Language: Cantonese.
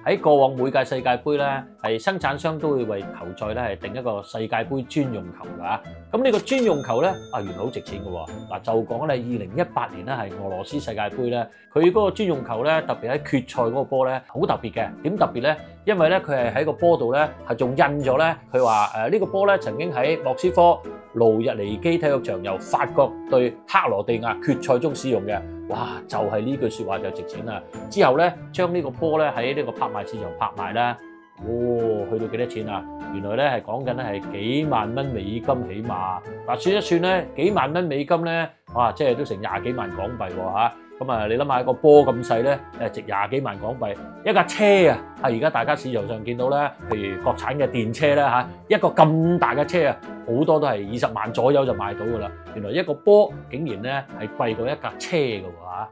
喺過往每屆世界盃咧，係生產商都會為球賽咧係定一個世界盃專用球㗎。咁呢個專用球咧原來好值錢㗎喎。嗱，就講咧2018年咧係俄羅斯世界盃咧，佢嗰個專用球咧特別喺決賽嗰個波咧好特別嘅。點特別咧？因為咧佢係喺個波度咧係仲印咗咧，佢話呢個波咧曾經喺莫斯科盧日尼基體育場由法國對克羅地亞決賽中使用嘅。哇！就係呢句説話就值錢啦。之後咧將呢個波咧喺呢個拍賣市場拍賣啦，去到幾多錢啊？原來咧係講緊咧係幾萬蚊美金起碼。嗱，算一算咧，幾萬蚊美金咧，哇！即係都成廿幾萬港幣喎嚇。咁啊，你諗下個波咁細咧，值廿幾萬港幣。一架車啊，而家大家市場上見到咧，譬如國產嘅電車啦一個咁大嘅車啊，好多都係20萬左右就買到㗎啦。原來一個波竟然咧係貴過一架車㗎喎嚇。